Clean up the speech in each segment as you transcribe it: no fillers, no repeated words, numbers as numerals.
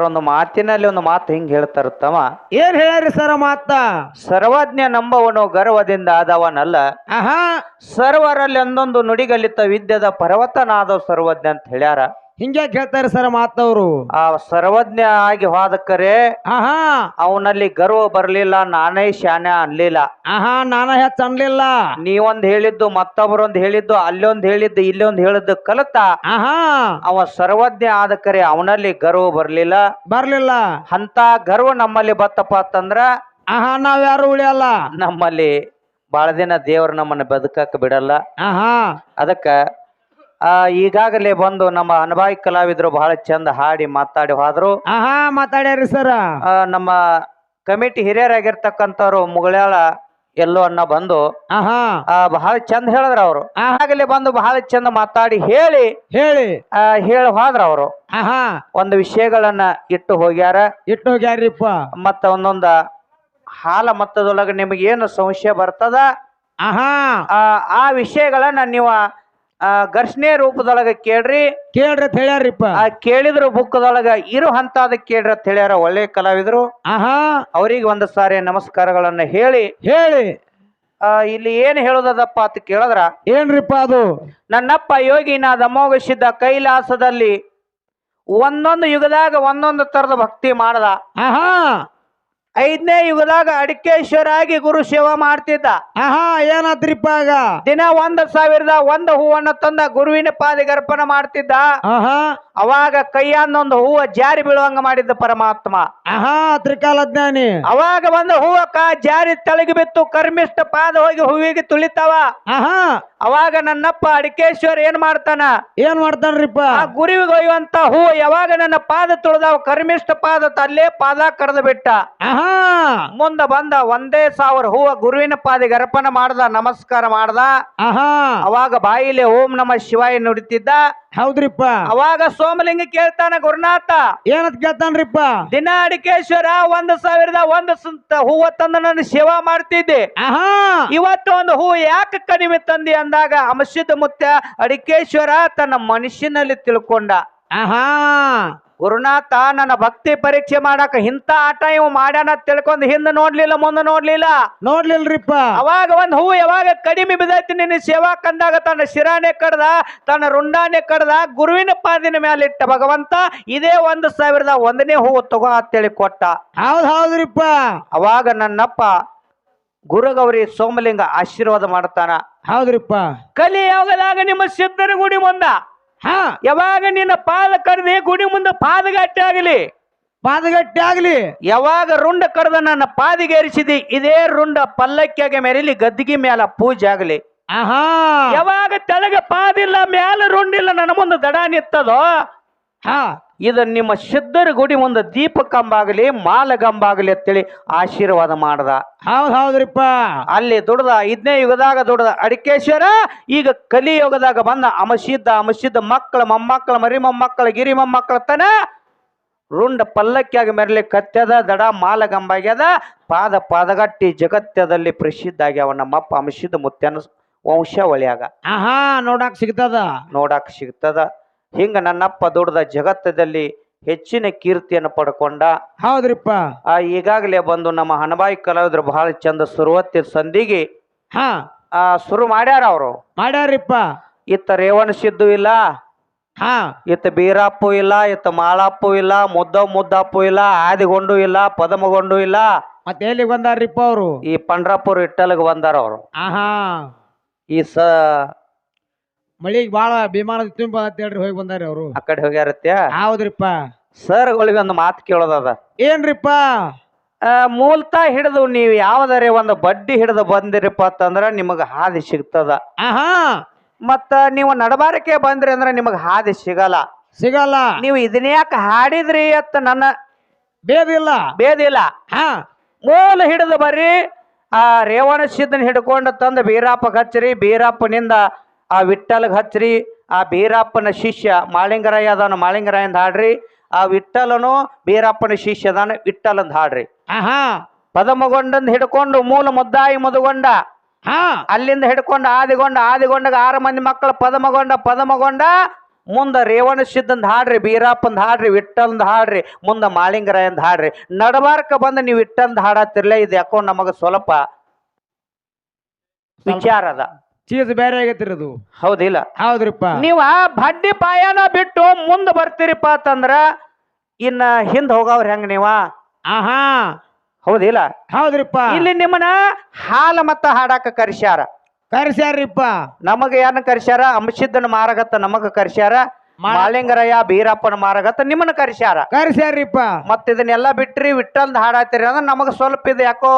ಒಂದು ಮಾತಿನಲ್ಲಿ ಒಂದು ಮಾತು ಹಿಂಗ್ ಹೇಳ್ತಾರ ತಮ್ಮ. ಏನ್ ಹೇಳ್ರಿ ಸರ ಮಾತ? ಸರ್ವಜ್ಞ ನಂಬವನು ಗರ್ವದಿಂದ ಆದವನಲ್ಲ, ಆಹಾ ಸರ್ವರಲ್ಲಿ ಒಂದೊಂದು ನುಡಿಗಲಿತ ವಿದ್ಯದ ಪರ್ವತನಾದ ಸರ್ವಜ್ಞ ಅಂತ ಹೇಳ್ಯಾರ. ಹಿಂಗ್ಯಾಕ್ ಹೇಳ್ತಾರೆ ಸರ ಮಾತವ್ರು? ಆ ಸರ್ವಜ್ಞ ಆಗಿ ಹೋದಕ್ಕರೆ ಆಹಾ ಅವನಲ್ಲಿ ಗರ್ವ ಬರ್ಲಿಲ್ಲ, ನಾನೇ ಶಾನ್ಯ ಅನ್ಲಿಲ್ಲ. ಆಹಾ ನಾನ ಹೆಚ್ಚ ಅನ್ಲಿಲ್ಲ. ನೀವೊಂದ್ ಹೇಳಿದ್ದು ಮತ್ತೊಬ್ಬರೊಂದ್ ಹೇಳಿದ್ದು, ಅಲ್ಲೊಂದ್ ಹೇಳಿದ್ದು ಇಲ್ಲೊಂದ್ ಹೇಳಿದ್ದು ಕಲಿತ ಆಹಾ ಅವ ಸರ್ವಜ್ಞ ಆದಕ್ಕರೆ ಅವನಲ್ಲಿ ಗರ್ವ ಬರ್ಲಿಲ್ಲ. ಬರ್ಲಿಲ್ಲ. ಅಂತ ಗರ್ವ ನಮ್ಮಲ್ಲಿ ಬತ್ತಪ್ಪ ಅಂತಂದ್ರ ಆಹಾ ನಾವ್ ಯಾರು ಉಳಿಯಲ್ಲ. ನಮ್ಮಲ್ಲಿ ಬಾಳ ದಿನ ದೇವ್ರ ನಮ್ಮನ್ನ ಬದುಕಕ್ ಬಿಡಲ್ಲ. ಆಹಾ ಅದಕ್ಕ ಈಗಾಗಲೇ ಬಂದು ನಮ್ಮ ಅನುಭಾವಿ ಕಲಾವಿದ್ರು ಬಹಳ ಚಂದ ಹಾಡಿ ಮಾತಾಡಿ ಹೋದ್ರು. ಆಹಾ ಮಾತಾಡ್ಯಾರಿ ಸರ. ನಮ್ಮ ಕಮಿಟಿ ಹಿರಿಯರಾಗಿರ್ತಕ್ಕಂಥವ್ರು ಮುಗಳಾಳ ಎಲ್ಲೋ ಅನ್ನ ಬಂದು ಆಹಾ ಬಹಳ ಚಂದ ಹೇಳಿದ್ರ ಅವರು. ಆಗಲೇ ಬಂದು ಬಹಳ ಚಂದ ಮಾತಾಡಿ ಹೇಳಿ ಹೋದ್ರ ಅವರು. ಆಹಾ ಒಂದು ವಿಷಯಗಳನ್ನ ಇಟ್ಟು ಹೋಗ್ಯಾರ. ಇಟ್ಟು ಹೋಗ್ಯಾರಿಪ್ಪ. ಮತ್ತ ಒಂದೊಂದ ಹಾಲ ಮತ್ತದೊಳಗ ನಿಮಗೆ ಏನು ಸಂಶಯ ಬರ್ತದ ಆಹಾ ಆ ವಿಷಯಗಳನ್ನ ನೀವು ಘರ್ಷಣೆ ರೂಪದೊಳಗ ಕೇಳ್ರಿ ಅಂತ ಹೇಳ್ಯಾರಿಪ್ಪ. ಕೇಳಿದ್ರು ಬುಕ್ಕದೊಳಗ ಇರು ಹಂತಾದ ಕೇಳ್ರಿ ಅಂತ ಹೇಳ್ಯಾರ. ಒಳ್ಳೆ ಕಲಾವಿದ್ರು. ಆಹಾ ಅವ್ರಿಗೆ ಒಂದು ಸಾರಿ ನಮಸ್ಕಾರಗಳನ್ನ ಹೇಳಿ ಇಲ್ಲಿ ಏನ್ ಹೇಳುದಪ್ಪ ಅಂತ ಕೇಳಿದ್ರ ಏನ್ರಿಪ್ಪ ಅದು? ನನ್ನಪ್ಪ ಯೋಗಿನಾಥ ಅಮೋಘಸಿದ್ದ ಕೈಲಾಸದಲ್ಲಿ ಒಂದೊಂದು ಯುಗದಾಗ ಒಂದೊಂದು ತರದ ಭಕ್ತಿ ಮಾಡದ. ಆಹಾ 5ನೇ ಯುಗದಾಗ ಅಡಿಕೇಶ್ವರ ಆಗಿ ಗುರು ಸೇವಾ ಮಾಡ್ತಿದ್ದ. ಆಹಾ ಏನಾದ್ರಿಪ್ಪ ಆಗ? ದಿನ 1,001 ಹೂವನ್ನ ತಂದ ಗುರುವಿನ ಪಾದಿಗೆ ಅರ್ಪಣೆ ಮಾಡ್ತಿದ್ದ. ಆಹಾ ಅವಾಗ ಕೈಯನ್ನೊಂದು ಹೂವ ಜಾರಿ ಬೀಳುವಂಗ ಮಾಡಿದ್ದ ಪರಮಾತ್ಮ. ಆಹಾ ತ್ರಿಕಾಲಜ್ಞಾನಿ. ಅವಾಗ ಒಂದು ಹೂವ ಜಾರಿ ತಳಗಿ ಬಿತ್ತು, ಕರ್ಮಿಷ್ಠ ಪಾದ ಹೋಗಿ ಹೂವಿಗೆ ತುಳಿತಾವ. ಆಹಾ ಅವಾಗ ನನ್ನಪ್ಪ ಅಡಿಕೇಶ್ವರ ಏನ್ ಮಾಡ್ತಾನ್ರಿಪ್ಪ? ಆ ಗುರುವಿಗೆ ಒಯ್ಯುವಂತ ಹೂವು ಯಾವಾಗ ನನ್ನ ಪಾದ ತುಳಿದಾವ, ಕರ್ಮಿಷ್ಠ ಪಾದ ಅಲ್ಲೇ ಪಾದ ಕರೆದು ಬಿಟ್ಟ. ಮುಂದ ಬಂದ 1,000 ಹೂವ ಗುರುವಿನ ಪಾದಿಗೆ ಅರ್ಪಣೆ ಮಾಡ್ದ, ನಮಸ್ಕಾರ ಮಾಡ್ದ. ಅವಾಗ ಬಾಯಿಲೆ ಓಂ ನಮ ಶಿವಾಯ ನುಡಿತಿದ್ದ. ಹೌದ್ರಿಪ್ಪ. ಅವಾಗ ಸೋಮಲಿಂಗ ಕೇಳ್ತಾನ, ಗುರುನಾಥ ಏನಂತ ಕೇಳ್ತಾನ್ರಿಪ್ಪ? ದಿನ ಅಡಿಕೇಶ್ವರ 1,001 ಹೂವ ತಂದು ನನ್ನ ಸೇವಾ ಮಾಡ್ತಿದ್ದೆ, ಇವತ್ತು ಒಂದು ಹೂ ಯಾಕೆ ಕಡಿಮೆ ತಂದಿ ಅಂದಾಗ ಅಂಶದ ಮುತ್ಯ ಅಡಿಕೇಶ್ವರ ತನ್ನ ಮನುಷ್ಯನಲ್ಲಿ ತಿಳ್ಕೊಂಡ. ಗುರುನಾಥ ನನ್ನ ಭಕ್ತಿ ಪರೀಕ್ಷೆ ಮಾಡಾಕ ಇಂಥ ಆಟ ಇವು ಮಾಡ್ಯಾನ ತಿಳ್ಕೊಂಡ್ ಹಿಂದ ನೋಡ್ಲಿಲ್ಲ, ಮುಂದೆ ನೋಡ್ಲಿಲ್ರಿಪ್ಪ. ಅವಾಗ ಒಂದ್ ಹೂ ಯಾವಾಗ ಕಡಿಮೆ ಬಿದ್ದೈತಿ ನಿನ್ನ ಸೇವಾ ಕಂದಾಗ ತನ್ನ ಶಿರಾನೆ ಕಡ್ದ, ತನ್ನ ರುಂಡಾನೆ ಕಡ್ದ, ಗುರುವಿನ ಪಾದಿನ ಮೇಲೆ ಇಟ್ಟ ಭಗವಂತ ಇದೇ 1,001ನೇ ಹೂವು ತಗೋ ಅಂತೇಳಿ ಕೊಟ್ಟ. ಹೌದ್ರಿಪ್ಪ. ಅವಾಗ ನನ್ನಪ್ಪ ಗುರುಗೌರಿ ಸೋಮಲಿಂಗ ಆಶೀರ್ವಾದ ಮಾಡ್ತಾನ. ಹೌದ್ರಿಪ್ಪ. ಕಲಿಯುಗದಾಗ ನಿಮ್ಮ ಸಿದ್ಧರ ಗುಡಿ ಮುಂದ ಯಾವಾಗ ನಿನ್ನ ಪಾದ ಕಡ್ದಿ ಗುಡಿ ಮುಂದೆ ಪಾದಗಟ್ಟೆ ಆಗಲಿ, ಯಾವಾಗ ರುಂಡ ಕಡ್ದ ನನ್ನ ಪಾದಿಗೆ ಏರಿಸಿದಿ ಇದೇ ರುಂಡ ಪಲ್ಲಕ್ಕಿಯಾಗ ಮೆರಿಲಿ, ಗದ್ದಿಗೆ ಮ್ಯಾಲ ಪೂಜೆ ಆಗಲಿ. ಯಾವಾಗ ತೆಳಗ ಪಾದಿಲ್ಲ ಮ್ಯಾಲ ರುಂಡಿಲ್ಲ ನನ್ನ ಮುಂದೆ ದಡ ನಿತ್ತದೋ ಇದು ನಿಮ್ಮ ಸಿದ್ಧರ ಗುಡಿ ಮುಂದೆ ದೀಪ ಕಂಬಾಗಲಿ, ಮಾಲ ಗಂಬಾಗಲಿ ಅಂತೇಳಿ ಆಶೀರ್ವಾದ ಮಾಡ್ದ. ಹೌದ್ರಿಪ್ಪ. ಅಲ್ಲಿ ದುಡ್ದ 5ನೇ ಯುಗದಾಗ ದುಡ್ದ ಅಡಿಕೇಶ್ವರ ಈಗ ಕಲಿಯುಗದಾಗ ಬಂದ ಅಮಸಿದ್ದ ಮಕ್ಕಳ ಮೊಮ್ಮಕ್ಕಳ ಮರಿ ಮೊಮ್ಮಕ್ಕಳ ಗಿರಿ ಮೊಮ್ಮಕ್ಕಳ ತನ ರುಂಡ ಪಲ್ಲಕ್ಕಿಯಾಗಿ ಮೆರಲಿ ಕತ್ಯದ, ದಡ ಮಾಲ ಗಂಬಾಗ್ಯದ, ಪಾದಗಟ್ಟಿ ಜಗತ್ಯದಲ್ಲಿ ಪ್ರಸಿದ್ಧ ಆಗ್ಯಾವ ನಮ್ಮಪ್ಪ ಅಮಸಿದ್ದ ಮುತ್ಯನ ವಂಶಾವಳಿಯಾಗ. ನೋಡಾಕ್ ಸಿಗ್ತದ. ಹಿಂಗ ನನ್ನಪ್ಪ ದುಡ್ದ ಜಗತ್ತದಲ್ಲಿ ಹೆಚ್ಚಿನ ಕೀರ್ತಿಯನ್ನು ಪಡ್ಕೊಂಡ. ಹೌದ್ರಿಪ್ಪ. ಈಗಾಗಲೇ ಬಂದು ನಮ್ಮ ಹಣಬಾಯಿ ಕಲಾವಿದ್ರು ಬಹಳ ಚಂದ ಸುರುವತ್ತಿ ಸಂದಿಗೆ ಶುರು ಮಾಡ್ಯಾರಿಪ್ಪ. ಇತ್ತ ರೇವಣ ಸಿದ್ದು ಇಲ್ಲ, ಇತ್ತ ಬೀರಪ್ಪು ಇಲ್ಲ, ಇತ್ತ ಮಾಳಪ್ಪು ಇಲ್ಲ, ಮುದ್ದಪ್ಪು ಇಲ್ಲ, ಆದಿಗೊಂಡು ಇಲ್ಲ, ಪದಮಗೊಂಡು ಇಲ್ಲ. ಮತ್ತೆ ಎಲ್ಲಿಗೆ ಬಂದಾರ್ರಿಪ್ಪ ಅವರು? ಈ ಪಂಡ್ರಾಪುರ ಇಟ್ಟಲ್ಗೆ ಬಂದಾರ ಅವರು. ಈ ಮಳಿಗೆ ಬಾಳ ವಿಮಾನದ ತುಂಬ ಅಂತ ಹೇಳ್ರಿ ಹೋಗಿ ಬಂದಾರಿ ಅವರು. ಆ ಕಡೆ ಹೋಗ್ಯಾರತ್ಯ. ಹೌದ್ರಿಪ್ಪ. ಸರ್ಗಳಿಗೆ ಒಂದು ಮಾತು ಕೇಳೋದದ. ಏನ್ರಿಪ್ಪ? ಮೂಲತಃ ಹಿಡಿದು ನೀವು ಯಾವ್ದಾರೆ ಒಂದು ಬಡ್ಡಿ ಹಿಡಿದು ಬಂದಿರಪ್ಪ ಅಂತಂದ್ರ ನಿಮಗ ಹಾದಿ ಸಿಗ್ತದ. ಮತ್ತ ನೀವು ನಡಬಾರಕೆ ಬಂದ್ರಿ ಅಂದ್ರ ನಿಮಗ ಹಾದಿ ಸಿಗಲ್ಲ. ನೀವು ಇದನ್ನ ಯಾಕೆ ಹಾಡಿದ್ರಿ ಅಂತ ನನ್ನ ಬೇದಿಲ್ಲ. ಮೂಲ ಹಿಡಿದು ಬರ್ರಿ. ಆ ರೇವಣ ಸಿದ್ದನ ಹಿಡ್ಕೊಂಡು ತಂದ ಬೀರಪ್ಪ ಹಚ್ಚ್ರಿ, ಬೀರಪ್ಪನಿಂದ ಆ ವಿಠ್ಠಲ್ಗೆ ಹಚ್ಚ್ರಿ. ಆ ಬೀರಪ್ಪನ ಶಿಷ್ಯ ಮಾಳಿಂಗರಾಯ ಅದಾನ, ಮಾಳಿಂಗರಾಯಂದ ಹಾಡ್ರಿ. ಆ ವಿಠ್ಠಲನು ಬೀರಪ್ಪನ ಶಿಷ್ಯ ಅದಾನ, ವಿಠ್ಠಲಂದ ಹಾಡ್ರಿ. ಪದಮಗೊಂಡಂದ್ ಹಿಡ್ಕೊಂಡು ಮೂಲ ಮುದ್ದಾಯಿ ಮುದುಗೊಂಡ, ಅಲ್ಲಿಂದ ಹಿಡ್ಕೊಂಡು ಆದಿಗೊಂಡ, ಆದಿಗೊಂಡಗ 6 ಮಂದಿ ಮಕ್ಕಳು ಪದಮಗೊಂಡ ಮುಂದ ರೇವಣ ಸಿದ್ಧಂದ್ ಹಾಡ್ರಿ, ಬೀರಪ್ಪಂದ್ ಹಾಡ್ರಿ, ವಿಠ್ಠಲ್ಂದ್ ಹಾಡ್ರಿ, ಮುಂದ ಮಾಳಿಂಗರಾಯಂದ್ ಹಾಡ್ರಿ. ನಡಬಾರ್ಕ ಬಂದ ನೀವು ವಿಠ್ಠಲ್ಂದ್ ಹಾಡತ್ತಿರ್ಲೇ, ಇದು ಯಾಕೋ ನಮಗ ಸ್ವಲ್ಪ ವಿಚಾರ ಅದ. ಚೀಸ್ ಬೇರೆ ಆಗೈತ್ರಿ ಅದು. ಹೌದಿಲ್ಲ? ಹೌದ್ರಿಪ್ಪ. ನೀವ ಬಡ್ಡಿ ಪಾಯನ ಬಿಟ್ಟು ಮುಂದ್ ಬರ್ತೀರಿಪ್ಪ ಅಂತಂದ್ರ ಇನ್ನ ಹಿಂದ್ ಹೋಗವ್ರ ಹೆಂಗ ನೀವ? ಆಹಾ, ಹೌದಿಲ್ಲ? ಹೌದ್ರಿಪ್ಪ. ಇಲ್ಲಿ ನಿಮ್ಮನ ಹಾಲ ಮತ್ತ ಹಾಡಾಕ ಕರ್ಸ್ಯಾರ. ಕರ್ಸ್ಯಾರಿಪ್ಪ. ನಮಗ ಯಾರನ್ನ ಕರ್ಸ್ಯಾರ? ಅಂಬಸಿದ್ದನ ಮಾರಗತ್ತ ನಮಗ ಕರ್ಸ್ಯಾರ. ಮಾಳಿಂಗರಾಯ ಬೀರಪ್ಪನ ಮಾರಗತ್ತ ನಿಮ್ಮನ್ನ ಕರ್ಸ್ಯಾರ. ಕರ್ಸ್ಯಾರಿಪ್ಪ. ಮತ್ತ ಇದನ್ನೆಲ್ಲಾ ಬಿಟ್ರಿ ವಿಠ್ಠಲ್ದ ಹಾಡಾತಿರಿ ಅಂದ್ರೆ ನಮಗ ಸ್ವಲ್ಪ ಇದು ಯಾಕೋ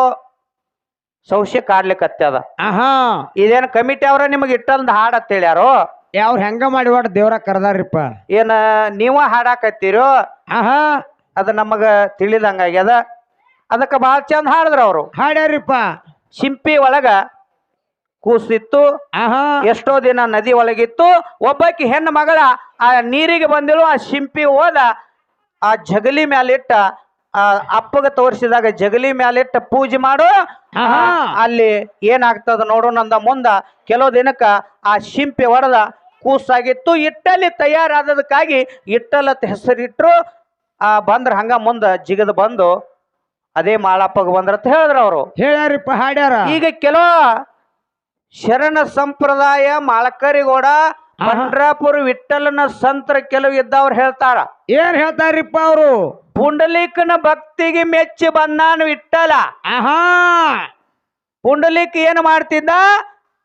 ಸಂಶಯ ಕಾಡ್ಲಿಕ್ಕತ್ತದ. ಆಹಾ, ಇದೇನು ಕಮಿಟಿ ಅವ್ರ ನಿಮಗ ಇಟ್ಟಲ್ದ ಹಾಡತ್ ಹೇಳ್ಯಾರೋ? ಅವ್ರ ಹೆಂಗ ಮಾಡಿ ಒಟ್ಟು ದೇವ್ರ ಕರ್ದಾರಿಪ್ಪ. ಏನ ನೀವ ಹಾಡಾಕತ್ತೀರೋ? ಆಹಾ, ಅದ ನಮಗ ತಿಳಿದಂಗಾಗ್ಯದ. ಅದಕ್ಕ ಬಾಳ ಚಂದ ಹಾಡಿದ್ರ ಅವರು. ಹಾಡ್ಯಾರಿಪ್ಪ. ಶಿಂಪಿ ಒಳಗ ಕೂಸಿತ್ತು. ಆಹಾ, ಎಷ್ಟೋ ದಿನ ನದಿ ಒಳಗಿತ್ತು. ಒಬ್ಬಾಕಿ ಹೆಣ್ಣು ಮಗಳ ಆ ನೀರಿಗೆ ಬಂದಿಳು. ಆ ಶಿಂಪಿ ಹೋದ ಆ ಜಗಲಿ ಮ್ಯಾಲಿಟ್ಟ ಅಪ್ಪಗ ತೋರಿಸಿದಾಗ ಜಗಲಿ ಮ್ಯಾಲಿಟ್ಟ ಪೂಜೆ ಮಾಡು, ಅಲ್ಲಿ ಏನಾಗ್ತದ ನೋಡು ನಂದ. ಮುಂದ ಕೆಲವು ದಿನಕ್ಕ ಆ ಶಿಂಪಿ ಹೊಡೆದ ಕೂಸಾಗಿತ್ತು. ಇಟ್ಟಲ್ಲಿ ತಯಾರಾದದಕ್ಕಾಗಿ ಇಟ್ಟಲತ್ ಹೆಸರಿಟ್ರು. ಬಂದ್ರ ಹಂಗ ಮುಂದ ಜಿಗದ ಬಂದು ಅದೇ ಮಾಳಪ್ಪಗ ಬಂದ್ರತ್ ಹೇಳಿದ್ರ ಅವರು. ಹೇಳ್ಯಾರಿಪ್ಪ, ಹಾಡ್ಯಾರ. ಈಗ ಕೆಲವು ಶರಣ ಸಂಪ್ರದಾಯ ಮಾಳಕರಿಗೌಡ ಪಂಡ್ರಾಪುರ ವಿಠ್ಠಲನ ಸಂತರ ಕೆಲವು ಇದ್ದವ್ರು ಹೇಳ್ತಾರ. ಏನ್ ಹೇಳ್ತಾರಿಪ್ಪ ಅವರು? ಪುಂಡಲೀಕನ ಭಕ್ತಿಗೆ ಮೆಚ್ಚಿ ಬಂದಾನ ವಿಠ್ಠಲ. ಆಹಾ, ಪುಂಡಲೀಕ್ ಏನ್ ಮಾಡ್ತಿದ್ದ?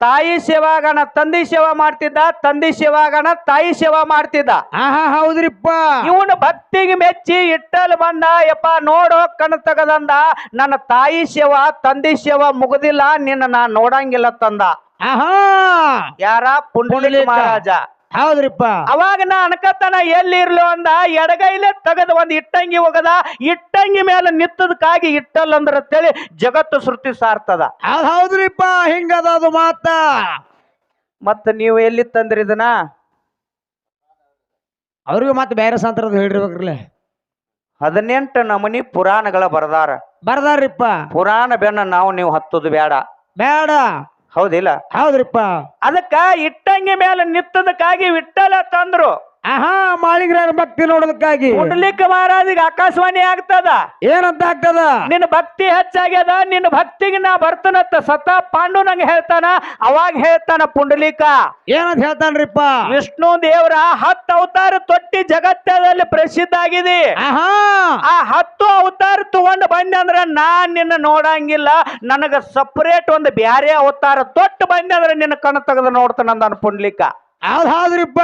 ತಾಯಿ ಸೇವಾಗಣ ತಂದೆ ಸೇವಾ ಮಾಡ್ತಿದ್ದ, ತಂದೆ ಸೇವಾಗಣ ತಾಯಿ ಸೇವಾ ಮಾಡ್ತಿದ್ದ. ಆಹಾ, ಹೌದ್ರಿಪ್ಪ. ಇವನು ಭಕ್ತಿಗೆ ಮೆಚ್ಚಿ ಇಟ್ಟಲ್ ಬಂದ. ಯಪ್ಪ ನೋಡೋ ಕಣ್ ತಗದಂದ, ನನ್ನ ತಾಯಿ ಸೇವಾ ತಂದೆ ಸೇವಾ ಮುಗುದಿಲ್ಲ, ನಿನ್ನ ನಾ ನೋಡಂಗಿಲ್ಲ ತಂದ. ಆಹಾ, ಯಾರ? ಪುಂಡಲೀಕ ಮಹಾರಾಜ. ಹೌದ್ರಿಪ್ಪ. ಅವಾಗ ನಾ ಅನ್ಕತನ ಎಲ್ಲಿ ಇರ್ಲು ಅಂದ. ಎಡಗೈಲೆ ತಗದ ಒಂದ್ ಇಟ್ಟಂಗಿ ಹೋಗದ. ಇಟ್ಟಂಗಿ ಮೇಲೆ ನಿತ್ತದಕ್ಕಾಗಿ ಇಟ್ಟಲ್ ಅಂದ್ರ ಅಂತೇಳಿ ಜಗತ್ತು ಶ್ರುತಿ ಸಾರ್ತದ. ಹೌದ್ರಿಪ್ಪ, ಹಿಂಗದ ಅದು ಮಾತ. ಮತ್ತ ನೀವು ಎಲ್ಲಿ ತಂದ್ರಿ ಇದನ್ನ? ಅವ್ರಿಗೂ ಮತ್ತೆ ಬೇರೆ ಸಂತರದ ಹೇಳಿರ್ಬೇಕ್ರಲ್ಲ. 18 ನಮೂನಿ ಪುರಾಣಗಳ ಬರ್ದಾರಿಪ್ಪ. ಪುರಾಣ ಬೆನ್ನ ನಾವು ನೀವು ಹತ್ತುದು ಬೇಡ. ಬೇಡ. ಹೌದಿಲ್ಲ? ಹೌದ್ರಿಪ್ಪ. ಅದಕ್ಕ ಇಟ್ಟಂಗಿ ಮೇಲೆ ನಿತ್ತದಕ್ಕಾಗಿ ವಿಠ್ಠಲ ತಂದ್ರು. ಆಹಾ, ಮಾಳಿಂಗರಾಯನ ಭಕ್ತಿ ನೋಡೋದಕ್ಕಾಗಿ. ಪುಂಡಲೀಕ ಮಹಾರಾಜಿಗೆ ಆಕಾಶವಾಣಿ ಆಗ್ತದ. ಏನಂತ ಆಗ್ತದ? ನಿನ್ನ ಭಕ್ತಿ ಹೆಚ್ಚಾಗ್ಯದ, ನಿನ್ನ ಭಕ್ತಿಗೆ ನಾ ಬರ್ತನತ್ತ ಸತ ಪಾಂಡು ನಂಗೆ ಹೇಳ್ತಾನ. ಅವಾಗ ಹೇಳ್ತಾನ ಪುಂಡಲೀಕ. ಏನಂತ ಹೇಳ್ತಾನ್ರಿಪ್ಪ? ವಿಷ್ಣು ದೇವರ 10 ಅವತಾರ ತೊಟ್ಟಿ ಜಗತ್ತದಲ್ಲಿ ಪ್ರಸಿದ್ಧ ಆಗಿದೆ. ಆಹಾ, ಆ 10 ಅವತಾರ ತಗೊಂಡು ಬಂದೆ ಅಂದ್ರ ನಾನ್ ನಿನ್ನ ನೋಡಂಗಿಲ್ಲ. ನನಗ ಸಪರೇಟ್ ಒಂದು ಬ್ಯಾರೆ ಅವತಾರ ತೊಟ್ಟು ಬಂದೆ ಅಂದ್ರೆ ನಿನ್ನ ಕಣ್ಣು ತೆಗೆದು ನೋಡ್ತಾನ ಅಂದಾನ ಪುಂಡಲೀಕ. ಹೌದ್ರಿಪ್ಪ.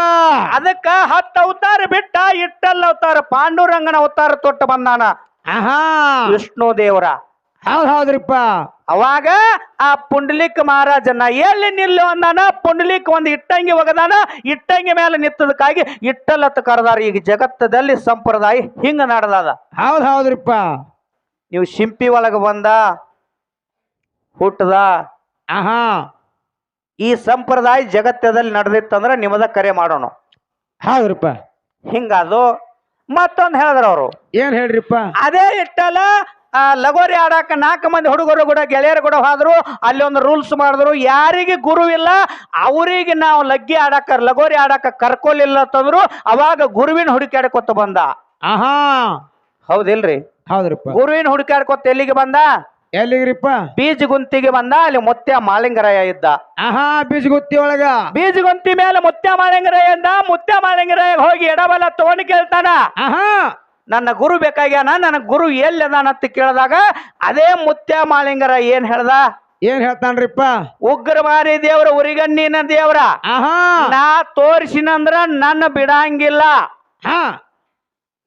ಅದಕ್ಕ 10 ಅವತಾರ ಬಿಟ್ಟ ಇಟ್ಟಲ್ಲ ಅವತಾರ ಪಾಂಡುರಂಗನ ಅವತಾರ ತೊಟ್ಟು ಬಂದಾನ. ಆಹಾ, ವಿಷ್ಣು ದೇವರ. ಹೌದ್ರಿಪ್ಪ. ಅವಾಗ ಆ ಪುಂಡಲೀಕ ಮಹಾರಾಜನ ಎಲ್ಲಿ ನಿಲ್ಲು ಅಂದಾನ. ಪುಂಡಲೀಕ ಒಂದು ಇಟ್ಟಂಗಿ ಒಗದಾನ. ಇಟ್ಟಂಗಿ ಮೇಲೆ ನಿತ್ತದಕ್ಕಾಗಿ ಇಟ್ಟಲ್ಲತ್ತ ಕರೆದಾರ. ಈಗ ಜಗತ್ತದಲ್ಲಿ ಸಂಪ್ರದಾಯ ಹಿಂಗ ನಡೆದದ. ಹೌದ್ರಿಪ್ಪ. ನೀವು ಶಿಂಪಿ ಒಳಗ ಬಂದ ಹುಟ್ಟದ. ಆಹಾ, ಈ ಸಂಪ್ರದಾಯ ಜಗತ್ತದಲ್ಲಿ ನಡೆದಿತ್ತಂದ್ರ ನಿಮ್ಮದ ಕರೆ ಮಾಡೋಣ. ಹೌದ್ರಿಪ್ಪ. ಹಿಂಗದು. ಮತ್ತೊಂದು ಹೇಳಿದ್ರ ಅವರು. ಏನ್ ಹೇಳ್ರಿಪ್ಪ? ಅದೇ ಇಟ್ಟಲ್ಲ ಲಗೋರಿ ಆಡಾಕ 4 ಮಂದಿ ಹುಡುಗರು ಕೂಡ ಗೆಳೆಯರು ಕೂಡ ಹೋದ್ರು. ಅಲ್ಲಿ ಒಂದು ರೂಲ್ಸ್ ಮಾಡಿದ್ರು. ಯಾರಿಗೆ ಗುರು ಇಲ್ಲ ಅವರಿಗೆ ನಾವು ಲಗೋರಿ ಆಡಾಕ ಕರ್ಕೊಲಿಲ್ಲ ಅಂತಂದ್ರು. ಅವಾಗ ಗುರುವಿನ ಹುಡುಕಾಡ್ಕೊತ ಬಂದ. ಆಹಾ, ಹೌದಿಲ್ರಿ? ಹೌದ್ರಿಪ್ಪ. ಗುರುವಿನ ಹುಡುಕಾಡ್ಕೊತ ಎಲ್ಲಿಗೆ ಬಂದ? ಎಲ್ಲಿಗ್ರಿಪ್ಪ? ಬೀಜಗುಂತಿಗೆ ಬಂದ. ಅಲ್ಲಿ ಮುತ್ಯ ಮಾಳಿಂಗರಾಯ ಇದ್ದ. ಆಹಾ, ಬೀಜಗುತ್ತಿ ಒಳಗ. ಬೀಜಗುಂತಿ ಮೇಲೆ ಮುತ್ಯ ಮಾಳಿಂಗರಾಯ ಇದ್ದ. ಮುತ್ಯ ಮಾಳಿಂಗರಾಯ ಹೋಗಿ ಎಡಬಲ ತಗೊಂಡು ಕೇಳ್ತಾನ. ಆಹಾ, ನನ್ನ ಗುರು ಬೇಕಾಗ್ಯಾನ, ನನ್ನ ಗುರು ಎಲ್ಲಿ ಅದಾನಂತ ಕೇಳಿದಾಗ ಅದೇ ಮುತ್ಯ ಮಾಳಿಂಗರಾಯ ಏನ್ ಹೇಳ್ದ? ಏನ್ ಹೇಳ್ತಾನ್ರಿಪ್ಪ? ಉಗ್ರಮಾರಿ ದೇವ್ರ, ಉರಿಗಣ್ಣಿನ ದೇವ್ರ. ಆಹಾ, ನಾ ತೋರಿಸಿನಂದ್ರ ನನ್ನ ಬಿಡಂಗಿಲ್ಲ. ಹಾ,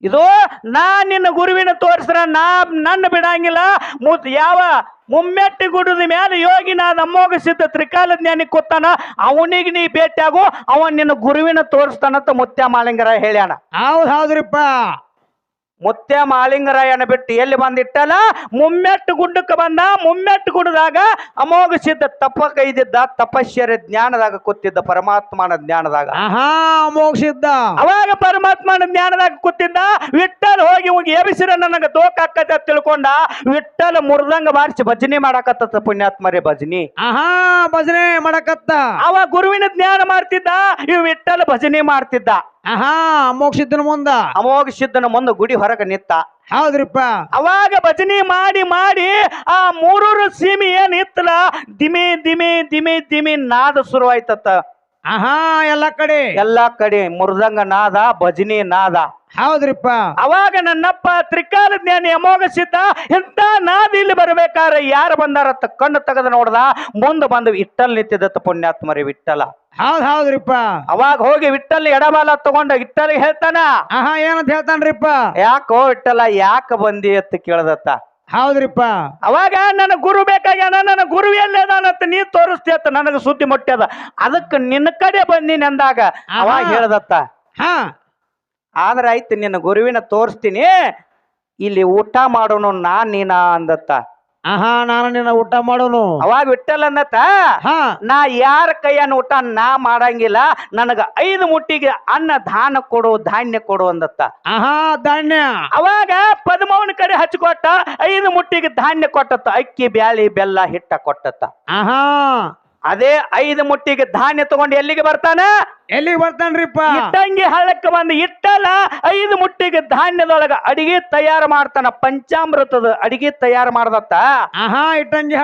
ಇದು ನಾ ನಿನ್ನ ಗುರುವಿನ ತೋರಿಸ್ರ ನನ್ನ ಬಿಡಂಗಿಲ್ಲ. ಯಾವ ಮುಮ್ಮೆಟ್ಟಿ ಗುಡದ ಮೇಲೆ ಯೋಗಿನಾದ ಅಮ್ಮೋಗ ಸಿದ್ಧ ತ್ರಿಕಾಲ ಜ್ಞಾನಿಗೆ ಕೊತ್ತಾನ, ಅವನಿಗೆ ನೀ ಭೇಟಿಯಾಗು, ಅವನ್ ನಿನ್ನ ಗುರುವಿನ ತೋರಿಸ್ತಾನಂತ ಮುತ್ಯ ಮಾಳಿಂಗರಾಯ ಹೇಳ್ಯಾನ. ಹೌದ್ರಿಪ್ಪ. ಮುತ್ಯ ಮಾಳಿಂಗರಾಯನ ಬಿಟ್ಟು ಎಲ್ಲಿ ಬಂದಿಟ್ಟಲ್ಲ, ಮುಮ್ಮೆಟ್ಟು ಗುಡ್ಡಕ್ಕೆ ಬಂದ. ಮುಮ್ಮೆಟ್ಟು ಗುಡ್ಡದಾಗ ಅಮೋಘ ಸಿದ್ಧ ತಪ್ಪ ಕೈದಿದ್ದ. ತಪಶ್ಚರ್ಯ ಜ್ಞಾನದಾಗ ಕೂತಿದ್ದ, ಪರಮಾತ್ಮನ ಜ್ಞಾನದಾಗ. ಆಹಾ, ಅಮೋಘ ಸಿದ್ಧ. ಅವಾಗ ಪರಮಾತ್ಮನ ಜ್ಞಾನದಾಗ ಕೂತಿದ್ದ. ವಿಠ್ಠಲ್ ಹೋಗಿ ಇವಾಗ ಎಬಿಸಿರ ನನಗ ದೋಖ ಆಕತ್ತ ತಿಳ್ಕೊಂಡ ವಿಠಲ ಮುರ್ದಂಗ ಬಾರಿಸಿ ಭಜನೆ ಮಾಡಾಕತ್ತ ಪುಣ್ಯಾತ್ಮರೇ ಭಜನಿ. ಆಹಾ ಭಜನೆ ಮಾಡಕತ್ತ. ಅವ ಗುರುವಿನ ಜ್ಞಾನ ಮಾಡ್ತಿದ್ದ, ಇವ್ ವಿಠಲ ಭಜನೆ ಮಾಡ್ತಿದ್ದ. ಆಹಾ ಮೋಕ್ಷಿದ್ದನ ಮುಂದ ಅಮೋಘ ಸಿದ್ಧನ ಮುಂದೆ ಗುಡಿ ಹೊರಗ ನಿತ್ತ. ಹೌದ್ರಿಪ್ಪ. ಅವಾಗ ಭಜನೆ ಮಾಡಿ ಮಾಡಿ ಆ ಮೂರೂರು ಸೀಮೆ ಏನ್ ಇತ್ತಲ್ಲ ದಿಮಿ ದಿಮಿ ದಿಮಿ ದಿಮಿ ನಾದ ಶುರುವಾಯ್ತತ್ತ. ಆಹಾ ಎಲ್ಲಾ ಕಡೆ ಮುರ್ದಂಗ ನಾದ, ಭಜನಿ ನಾದ. ಹೌದ್ರಿಪ್ಪ. ಅವಾಗ ನನ್ನಪ್ಪ ತ್ರಿಕಾಲ ಜ್ಞಾನಿ ಅಮೋಘ ಸಿದ್ಧ ಎಂತ ನಾದ ಇಲ್ಲಿ ಬರ್ಬೇಕಾರ ಯಾರು ಬಂದಾರತ್ತ ಕಣ್ಣು ತೆಗೆದು ನೋಡ್ದ, ಮುಂದೆ ಬಂದು ವಿಠಲ್ ನಿಂತಿದತ್ತ ಪುಣ್ಯಾತ್ಮರಿ ವಿಠಲ. ಹೌದ್ರಿಪ್ಪ. ಅವಾಗ ಹೋಗಿ ವಿಠಲ್ ಎಡಬಾಲ ತಗೊಂಡ ವಿಠಲ್ಗೆ ಹೇಳ್ತಾನ, ಆಹಾ ಏನಂತ ಹೇಳ್ತಾನ್ರಿಪ್ಪ? ಯಾಕೋ ವಿಠಲ ಯಾಕ ಬಂದಿ ಅಂತ ಕೇಳ್ದತ್ತ. ಹೌದ್ರಿಪ್ಪ. ಅವಾಗ ನನ್ನ ಗುರು ಬೇಕಾಗ್ಯಾನ, ನನ್ನ ಗುರು ಎಲ್ಲದಾನಂತ ನೀ ತೋರಿಸ್ತೀಯತ್ತ ನನಗ ಸುದ್ದಿ ಮುಟ್ಟ್ಯದ, ಅದಕ್ಕೆ ನಿನ್ನ ಕಡೆ ಬಂದೀನಿ ಅಂದಾಗ ಅವಾಗ ಹೇಳ್ದತ್ತ, ಹಾ ಆದ್ರ ಆಯ್ತು ನಿನ್ನ ಗುರುವಿನ ತೋರಿಸ್ತೀನಿ, ಇಲ್ಲಿ ಊಟ ಮಾಡೋನು ನೀನ ಅಂದತ್ತ. ಆಹಾ ನಾನು ನಿನ್ನ ಊಟ ಮಾಡೋನು. ಅವಾಗ ವಿಠಲ್ ಅನ್ನತ್ತ, ನಾ ಯಾರ ಕೈಯನ್ನ ಊಟ ನಾ ಮಾಡಂಗಿಲ್ಲ, ನನಗ 5 ಮುಟ್ಟಿಗೆ ಅನ್ನ ದಾನ ಕೊಡು, ಧಾನ್ಯ ಕೊಡು ಅಂದತ್ತ. ಆಹಾ ಧಾನ್ಯ. ಅವಾಗ ಪದ್ಮವನ ಕಡೆ ಹಚ್ಕೊಟ್ಟ, 5 ಮುಟ್ಟಿಗೆ ಧಾನ್ಯ ಕೊಟ್ಟತ್ತ, ಅಕ್ಕಿ ಬ್ಯಾಳಿ ಬೆಲ್ಲ ಹಿಟ್ಟ ಕೊಟ್ಟತ್ತ. ಆಹಾ ಅದೇ 5 ಮುಟ್ಟಿಗೆ ಧಾನ್ಯ ತಗೊಂಡು ಎಲ್ಲಿಗೆ ಬರ್ತಾನ? ಎಲ್ಲಿಗೆ ಬರ್ತಾನ್ರಿಪ್ಪ? ಇಟ್ಟಂಗಿ ಹಳ್ಳಕ್ಕೆ ಬಂದು ಇಟ್ಟಲ್ಲ 5 ಮುಟ್ಟಿಗೆ ಧಾನ್ಯದೊಳಗ ಅಡಿಗೆ ತಯಾರು ಮಾಡ್ತಾನ, ಪಂಚಾಮೃತದ ಅಡಿಗೆ ತಯಾರು ಮಾಡ್ದತ್ತ. ಆಹಾ ಇಟ್ಟಂಗಿ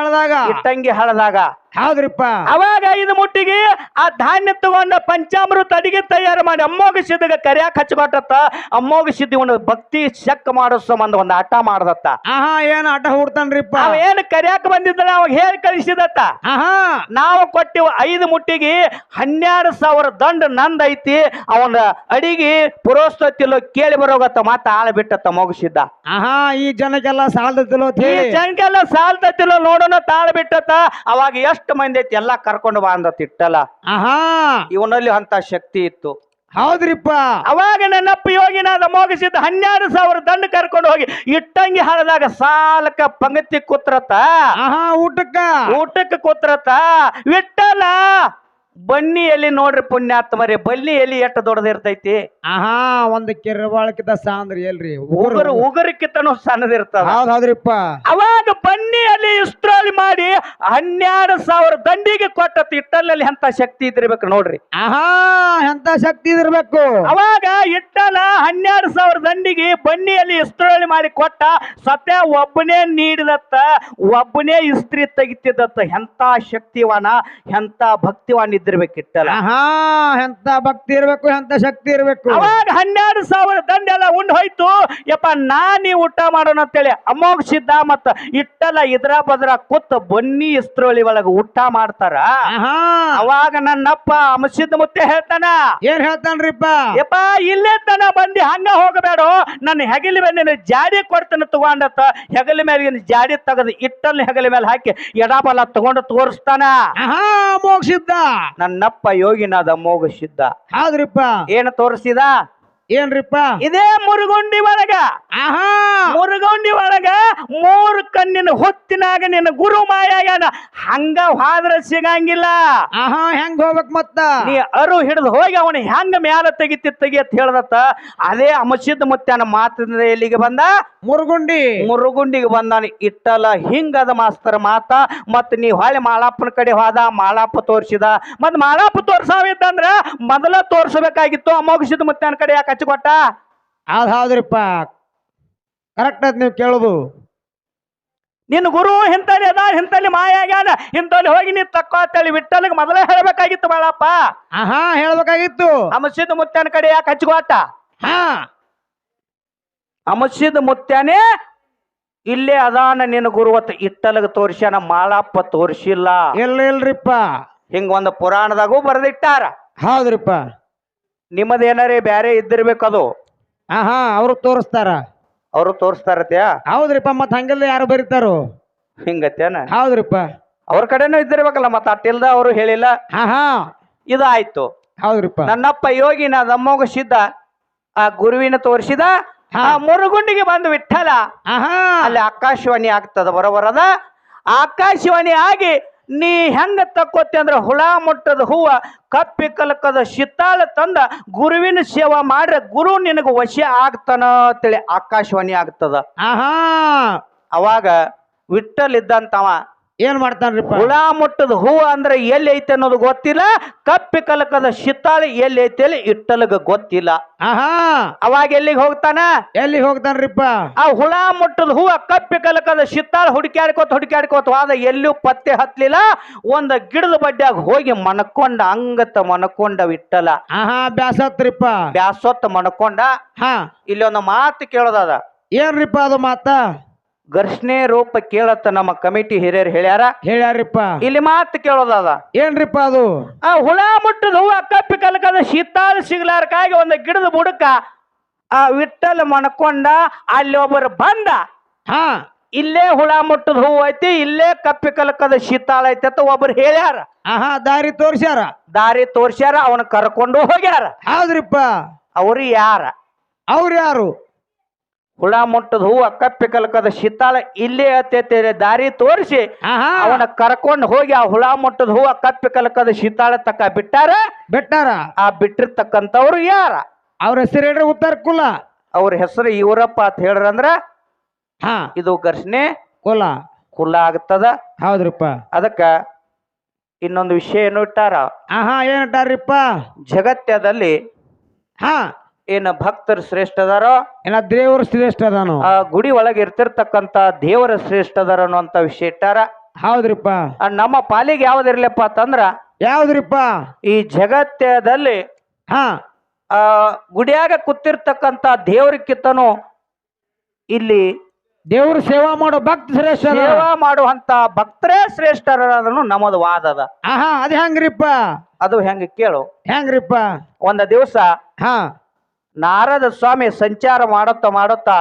ಹಳದಾಗ. ಹೌದ್ರಿಪ್ಪ. ಅವಾಗ 5 ಮುಟ್ಟಿಗೆ ಆ ಧಾನ್ಯ ತಗೊಂಡ ಪಂಚಾಮೃತ ಅಡಿಗೆ ತಯಾರು ಮಾಡಿ ಅಮ್ಮೋಗ ಸಿದ್ಧಗ ಕರಿಯಾಕ ಹಚ್ಕೊಟ್ಟತ್ತ. ಅಮ್ಮೋಗ ಸಿದ್ಧ ಒಂದು ಭಕ್ತಿ ಶಕ್ ಮಾಡೋ ಸಂಬಂಧ ಒಂದು ಆಟ ಮಾಡ್ದತ್ತ. ಆಹಾ ಏನ್ ಆಟ ಹುಡ್ತಾನ್ರಿಪ್ಪ? ಅವ ಏನ್ ಕರಿಯಾಕ ಬಂದಿದ್ದಲ್ಲ ಅವಾಗ ಹೇಳಿ ಕಳಿಸಿದತ್ತ, ಆಹಾ ನಾವು ಕೊಟ್ಟಿವ 5 ಮುಟ್ಟಿಗೆ 12,000 ದಂಡ ನಂದೈತಿ, ಅವನ ಅಡಿಗೆ ಪುರೋಸ್ತತಿಲೋ ಕೇಳಿ ಬರೋಗತ್ತ ಮಾತ ಆಳ ಬಿಟ್ಟತ್ತ ಮುಗಿಸಿದ್ದ. ಆಹಾ ಈ ಜನಕ್ಕೆಲ್ಲ ಸಾಲ್ದತಿಲೋ, ಜನಕ್ಕೆಲ್ಲ ಸಾಲ್ದತಿಲೋ ನೋಡೋಣ ತಾಳ ಬಿಟ್ಟತ್ತ. ಅವಾಗ ಎಷ್ಟು ಮಂದಿ ಐತಿ ಎಲ್ಲ ಕರ್ಕೊಂಡು ಬಾ ಅಂದತ್ ಇಟ್ಟಲ್ಲ. ಆಹಾ ಇವನಲ್ಲಿ ಅಂತ ಶಕ್ತಿ ಇತ್ತು. ಹೌದ್ರಿಪ್ಪ. ಅವಾಗ ನನ್ನಪ್ಪ ಯೋಗಿನಾದ ಮೋಗಿಸಿದ್ದ 12,000 ದಂಡ ಕರ್ಕೊಂಡು ಹೋಗಿ ಇಟ್ಟಂಗಿ ಹಳದಾಗ ಸಾಲಕ ಪಂಗತಿ ಕೂತ್ರತ್ತ. ಆಹಾ ಊಟಕ್ಕ ಕೂತ್ರತ್ತ. ವಿಠಲ ಬನ್ನಿ ಎಲ್ಲಿ ನೋಡ್ರಿ ಪುಣ್ಯಾತ್ಮರಿ, ಬನ್ನಿ ಎಲ್ಲಿ ಎಷ್ಟು ದೊಡ್ಡದಿರ್ತೈತಿ. ಆಹಾ ಒಂದು ಕಿರವಾಳಕಿತ ಸಾಂದ್ರಿ ಎಲ್ರಿ ಉಗರಕ್ಕಿಂತನೂ ಸಣ್ಣದಿರ್ತದ. ಹೌದ್ರಿಪ್ಪ. ಅವಾಗ ಬನ್ನಿಯಲ್ಲಿ ಇಸ್ತ್ರಾಳಿ ಮಾಡಿ 12,000 ದಂಡಿಗೆ ಕೊಟ್ಟತ್. ಇಟ್ಟಲ್ಲಿ ಎಂತ ಶಕ್ತಿ ಇದಿರ್ಬೇಕು ನೋಡ್ರಿ. ಆಹಾ ಎಂತ ಶಕ್ತಿ ಇದಿರ್ಬೇಕು. ಅವಾಗ ಇಟ್ಟಲ್ಲ 12,000 ದಂಡಿಗೆ ಬನ್ನಿಯಲ್ಲಿ ಇಸ್ತ್ರಾಳಿ ಮಾಡಿ ಕೊಟ್ಟ. ಸತ್ಯ ಒಬ್ಬನೇ ನೀಡಿದತ್ತ, ಒಬ್ಬನೇ ಇಸ್ತ್ರಿ ತೆಗಿತಿದ್ದತ್ತ. ಎಂತ ಶಕ್ತಿವಾನ, ಎಂತ ಭಕ್ತಿವಾನ್ ಇದ್ದಿರ್ಬೇಕಿಟ್ಟಲ್ಲ. ಆಹಾ ಎಂತ ಭಕ್ತಿ ಇರ್ಬೇಕು, ಎಂತ ಶಕ್ತಿ ಇರ್ಬೇಕು. ಅವಾಗ 12,000 ದಂಡ ಎಲ್ಲ ಉಂಡು ಹೋಯ್ತು. ಯಪ್ಪ ನಾನಿ ಊಟ ಮಾಡೋಣ ಅಂತೇಳಿ ಅಮೋಘ ಸಿದ್ಧ ಮತ್ತ ಇಟ್ಟಲ್ಲ ಇದ್ರ ಬದ್ರ ಕೂತ್ ಬನ್ನಿ ಇಸ್ತ್ರೋಳಿ ಒಳಗ ಊಟ ಮಾಡ್ತಾರ. ಅವಾಗ ನನ್ನಪ್ಪ ಅಮಸಿದ್ದ ಮುತ್ತೆ ಹೇಳ್ತಾನ, ಏನ್ ಹೇಳ್ತಾನ್ರಿಪ್ಪ? ಯಪ್ಪ ಇಲ್ಲೇ ತನ ಬಂದಿ ಹಂಗ ಹೋಗಬೇಡ, ನನ್ನ ಹೆಗಲಿ ಮೇಲೆ ಜಾಡಿ ಕೊಡ್ತಾನೆ ತಗೊಂಡತ್ತ. ಹೆಗಲಿ ಮೇಲೆ ಜಾಡಿ ತೆಗೆದು ಇಟ್ಟಲ್ಲಿ ಹೆಗಲಿ ಮೇಲೆ ಹಾಕಿ ಎಡಬಲ ತಗೊಂಡು ತೋರಿಸ್ತಾನ. ಅಮೋಘ ಸಿದ್ಧ ನನ್ನಪ್ಪ ಯೋಗಿನಾದ ಅಮೋಘ ಸಿದ್ಧ. ಹೌದ್ರಿಪ್ಪ. ಏನು ತೋರಿಸಿದ? ಏನ್ರಿಪ್ಪ? ಇದೇ ಮುರುಗುಂಡಿ ಒಳಗ. ಆಹಾ ಮುರುಗುಂಡಿ ಒಳಗ 3 ಕಣ್ಣಿನ ಹೊತ್ತಿನಾಗ ನಿನ್ನ ಗುರು ಮಾಯಾಗ್ಯಾನ. ಹಂಗ ಹಾದ್ರ ಸಿಗಂಗಿಲ್ಲ. ಆಹಾ ಹೆಂಗ್ ಹೋಗ್ಬೇಕ್ ಮತ್ತ? ನೀ ಅರು ಹಿಡಿದು ಹೋಗಿ ಅವನ ಹೆಂಗ ಮ್ಯಾಲ ತೆಗಿ ಅಂತ ಹೇಳ್ದತ್ತ. ಅದೇ ಅಮಸಿದ್ದ ಮುತ್ಯಾನ ಮಾತಿಂದ ಎಲ್ಲಿಗೆ ಬಂದ? ಮುರುಗುಂಡಿಗೆ ಬಂದಾನ. ಇಟ್ಟಲ್ಲ ಹಿಂಗದ ಮಾಸ್ತರ್ ಮಾತ. ಮತ್ ನೀ ಹೊಳೆ ಮಾಳಪ್ಪನ ಕಡೆ ಹೋದ, ಮಾಳಪ್ಪ ತೋರಿಸಿದ. ಮತ್ ಮಾಳಪ್ಪ ತೋರ್ಸಾವಿತ್ತಂದ್ರ ಮೊದಲ ತೋರ್ಸಬೇಕಾಗಿತ್ತು. ಅಮೋಘ ಸಿದ್ಧ ಮುತ್ಯಾನ ಕಡೆ ಯಾಕೆ ಹಚ್ಕೊಟ್ಟ? ಹೌದ್ರಿಪ್ಪ, ಕರೆಕ್ಟ್ ಆಯ್ತು ನೀವು ಕೇಳುದು. ನಿನ್ನ ಗುರು ಇಂತಲ್ಲಿ ಅದ, ಇಂತಲ್ಲಿ ಮಾಯಾಗ್ಯಾನ, ಇಂತಲ್ಲಿ ಹೋಗಿ ನೀ ತಕ್ಕೋ ಅಂತೇಳಿ ವಿಠ್ಠಲಿಗೆ ಮೊದಲೇ ಹೇಳ್ಬೇಕಾಗಿತ್ತು ಬಾಳಪ್ಪ. ಆಹಾ ಹೇಳ್ಬೇಕಾಗಿತ್ತು. ಅಮಸಿದ್ದ ಮುತ್ಯಾನ ಕಡೆ ಯಾಕೆ ಹಚ್ಕೊಟ್ಟ? ಅಮಸಿದ್ದ ಮುತ್ಯಾನೇ ಇಲ್ಲೇ ಅದಾನ ನಿನ್ನ ಗುರುವತ್ತ ಇಟ್ಟಲಗ ತೋರ್ಸ್ಯಾನ, ಮಾಳಪ್ಪ ತೋರ್ಸಿಲ್ಲ. ಇಲ್ರಿಪ್ಪ, ಹಿಂಗ ಒಂದು ಪುರಾಣದಾಗೂ ಬರೆದಿಟ್ಟಾರ. ಹೌದ್ರಿಪ್ಪ. ನಿಮ್ಮದೇನಾರೇ ಬ್ಯಾರೆ ಇದ್ದಿರ್ಬೇಕದು. ಆಹಾ ಅವರು ತೋರಿಸ್ತಾರ. ಅವರು ತೋರಿಸ್ತಾರತ್ಯಾ? ಹೌದ್ರಿಪ್ಪ. ಮತ್ ಹಂಗೆಲ್ಲ ಯಾರು ಬರೀತಾರೋ ಹಿಂಗತ್ತೇನ? ಹೌದ್ರಿಪ್ಪ. ಅವ್ರ ಕಡೆನೂ ಇದ್ದಿರ್ಬೇಕಲ್ಲ, ಮತ್ತ ಅಟ್ಟಿಲ್ದ ಅವರು ಹೇಳಿಲ್ಲ. ಇದಾಯ್ತು. ಹೌದ್ರಿಪ್ಪ. ನನ್ನಪ್ಪ ಯೋಗಿನಾದ ಅಮೋಘ ಸಿದ್ಧ ಆ ಗುರುವಿನ ತೋರಿಸಿದ. ಆ ಮುರುಗುಂಡಿಗೆ ಬಂದು ವಿಠಲ ಅಲ್ಲಿ ಆಕಾಶವಾಣಿ ಆಗ್ತದ. ಬರೋಬರದ ಆಕಾಶವಾಣಿ ಆಗಿ ನೀ ಹೆಂಗ ತಕ್ಕೋತಿ ಅಂದ್ರ ಹುಳ ಮುಟ್ಟದ ಹೂವ ಕಪ್ಪಿ ಕಲಕದ ಶಿತ್ತಾಳ ತಂದ ಗುರುವಿನ ಸೇವಾ ಮಾಡ್ರೆ ಗುರು ನಿನಗ ವಶ ಆಗ್ತಾನ ಅಂತೇಳಿ ಆಕಾಶವಾಣಿ ಆಗ್ತದ. ಆಹಾ ಅವಾಗ ವಿಠಲ್ ಇದ್ದಂತವ ಏನ್ ಮಾಡ್ತಾನ್ರಿಪ್ಪ? ಹುಳ ಮುಟ್ಟದ ಹೂವ ಅಂದ್ರೆ ಎಲ್ಲಿ ಐತೆ ಅನ್ನೋದು ಗೊತ್ತಿಲ್ಲ, ಕಪ್ಪಿ ಕಲಕದ ಶಿತ್ತಾಳಿ ಎಲ್ಲಿ ಐತೆ ಅಲ್ಲಿ ಇಟ್ಟಲ್ಗ ಗೊತ್ತಿಲ್ಲ. ಆಹಾ ಅವಾಗ ಎಲ್ಲಿಗೆ ಹೋಗ್ತಾನ? ಎಲ್ಲಿ ಹೋಗ್ತಾನ್ರಿಪ್ಪ? ಆ ಹುಳ ಮುಟ್ಟದ ಹೂವ ಕಪ್ಪಿ ಕಲಕದ ಶಿತ್ತಾಳ ಹುಡುಕ್ಯಾಡ್ಕೋತ ಹೋದ, ಎಲ್ಲೂ ಪತ್ತೆ ಹತ್ಲಿಲ್ಲ. ಒಂದ ಗಿಡದ ಬಡ್ಡ್ಯಾಗ ಹೋಗಿ ಮಣಕೊಂಡ, ಅಂಗತ್ತ ಮಣಕೊಂಡ ವಿಠಲ. ಆಹಾ ಬ್ಯಾಸತ್ರಿಪ್ಪ. ಬ್ಯಾಸೊತ್ತ ಮಣಕೊಂಡ. ಹಾ ಇಲ್ಲಿ ಒಂದು ಮಾತು ಕೇಳೋದದ. ಏನ್ರಿಪ್ಪ ಅದು ಮಾತ? ಘರ್ಷಣೆ ರೂಪ ಕೇಳತ್ತ ನಮ್ಮ ಕಮಿಟಿ ಹಿರಿಯರು ಹೇಳ್ಯಾರಿಪ್ಪ. ಇಲ್ಲಿ ಮಾತು ಕೇಳೋದದ. ಏನ್ರಿಪ್ಪ ಅದು? ಆ ಹುಳ ಮುಟ್ಟದ ಹೂವ ಕಪ್ಪಿ ಕಲಕದ ಶೀತಾಳ ಸಿಗ್ಲಾರ್ಕಾಗಿ ಒಂದು ಗಿಡದ ಬುಡಕ ಆ ವಿಠಲ್ ಮಣ್ಕೊಂಡ. ಅಲ್ಲಿ ಒಬ್ಬರು ಬಂದ, ಹಾ ಇಲ್ಲೇ ಹುಳ ಮುಟ್ಟದ ಹೂವು ಐತಿ, ಇಲ್ಲೇ ಕಪ್ಪಿ ಕಲಕದ ಶೀತಾಳ ಐತಿ ಅಂತ ಒಬ್ರು ಹೇಳ್ಯಾರ. ಆಹಾ ದಾರಿ ತೋರ್ಸ್ಯಾರ. ದಾರಿ ತೋರ್ಸ್ಯಾರ, ಅವನ ಕರ್ಕೊಂಡು ಹೋಗ್ಯಾರ. ಹೌದ್ರಿಪ್ಪ. ಅವ್ರು ಯಾರ? ಅವ್ರು ಯಾರು? ಹುಳ ಮುಟ್ಟದ ಹೂವ ಕಪ್ಪಿ ಕಲಕದ ಶೀತಾಳ ಇಲ್ಲೇ ಐತಿ ದಾರಿ ತೋರಿಸಿ ಅವನ ಕರ್ಕೊಂಡು ಹೋಗಿ ಆ ಹುಳ ಮುಟ್ಟದ ಹೂವ ಕಪ್ಪಿ ಕಲಕದ ಶೀತಾಳ ತಕ್ಕ ಬಿಟ್ಟಾರ. ಆ ಬಿಟ್ಟಿರ್ತಕ್ಕಂಥವ್ರು ಯಾರ? ಅವ್ರ ಹೆಸರು ಹೇಳ್ರಿ. ಉತ್ತರ ಕುಲ. ಅವ್ರ ಹೆಸರು ಇವರಪ್ಪ ಅಂತ ಹೇಳ್ರಂದ್ರ ಹಾ ಇದು ಘರ್ಷಣೆ ಕುಲ ಆಗ್ತದ. ಹೌದ್ರಿಪ್ಪ. ಅದಕ್ಕ ಇನ್ನೊಂದು ವಿಷಯ ಏನು ಇಟ್ಟಾರ. ಆಹಾ ಏನಿಟ್ಟಾರಿಪ್ಪ? ಜಗತ್ಯದಲ್ಲಿ ಹಾ ಏನ ಭಕ್ತರು ಶ್ರೇಷ್ಠ ಅದಾರೋ, ಏನ ದೇವರು ಶ್ರೇಷ್ಠ ಅದಾನು, ಆ ಗುಡಿ ಒಳಗೆ ಇರ್ತಿರ್ತಕ್ಕಂತ ದೇವರ ಶ್ರೇಷ್ಠ ಅದಾರ ಅನ್ನುವಂತ ವಿಷಯ ಇಟ್ಟಾರ. ಹೌದ್ರಿಪ್ಪ. ನಮ್ಮ ಪಾಲಿಗೆ ಯಾವ್ದಿರ್ಲಪ್ಪ ಅಂತಂದ್ರ ಯಾವ್ದ್ರಿಪ್ಪ? ಈ ಜಗತ್ಯದಲ್ಲಿ ಹಾ ಗುಡಿಯಾಗ ಕೂತಿರ್ತಕ್ಕಂತ ದೇವ್ರಕ್ಕಿಂತನೂ ಇಲ್ಲಿ ದೇವ್ರ ಸೇವಾ ಮಾಡೋ ಭಕ್ತ ಶ್ರೇಷ್ಠ, ಸೇವಾ ಮಾಡುವಂತ ಭಕ್ತರೇ ಶ್ರೇಷ್ಠರ ಅದನ್ನು ನಮ್ಮದು ವಾದದ. ಆಹಾ ಅದ ಹೆಂಗ್ರಿಪ್ಪ? ಅದು ಹೆಂಗ ಕೇಳು. ಹೆಂಗ್ರಿಪ್ಪ? ಒಂದ ದಿವಸ ಹಾ ನಾರದ ಸ್ವಾಮಿ ಸಂಚಾರ ಮಾಡುತ್ತಾ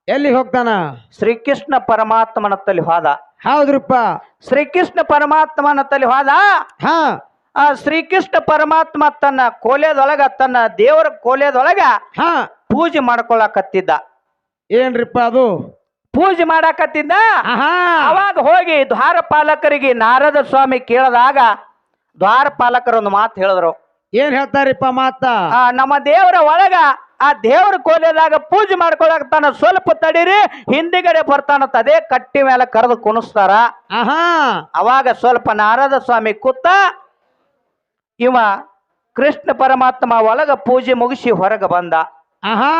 ಎಲ್ಲಿ ಹೋಗ್ತಾನ? ಶ್ರೀಕೃಷ್ಣ ಪರಮಾತ್ಮನತ್ತಲ್ಲಿ ಹೋದ. ಹೌದ್ರಿಪ್ಪ. ಶ್ರೀಕೃಷ್ಣ ಪರಮಾತ್ಮನತ್ತಲ್ಲಿ ಹೋದ. ಹಾ ಆ ಶ್ರೀಕೃಷ್ಣ ಪರಮಾತ್ಮ ತನ್ನ ಕೋಲೆದೊಳಗ, ತನ್ನ ದೇವರ ಕೋಲೆದೊಳಗ ಹಾ ಪೂಜೆ ಮಾಡ್ಕೊಳಕತ್ತಿದ್ದ. ಏನ್ರಿಪ್ಪ ಅದು? ಪೂಜೆ ಮಾಡಾಕತ್ತಿದ್ದ. ಆಹಾ ಅವಾಗ ಹೋಗಿ ದ್ವಾರಪಾಲಕರಿಗೆ ನಾರದ ಸ್ವಾಮಿ ಕೇಳದಾಗ ದ್ವಾರಪಾಲಕರು ಒಂದು ಮಾತು ಹೇಳಿದ್ರು. ಏನ್ ಹೇಳ್ತಾರಿಪ್ಪ ಮಾತ? ನಮ್ಮ ದೇವರ ಒಳಗ ಆ ದೇವರ ಕೋಲೆದಾಗ ಪೂಜೆ ಮಾಡ್ಕೊಳಕತ್ತಾನ, ಸ್ವಲ್ಪ ತಡೀರಿ, ಹಿಂದಿಗಡೆ ಬರ್ತಾನಂತ. ಅದೇ ಕಟ್ಟಿ ಮೇಲೆ ಕರೆದು ಕುಣಿಸ್ತಾರ. ಆಹಾ ಅವಾಗ ಸ್ವಲ್ಪ ನಾರದ ಸ್ವಾಮಿ ಕೂತ, ಇವ ಕೃಷ್ಣ ಪರಮಾತ್ಮ ಒಳಗ ಪೂಜೆ ಮುಗಿಸಿ ಹೊರಗೆ ಬಂದ. ಆಹಾ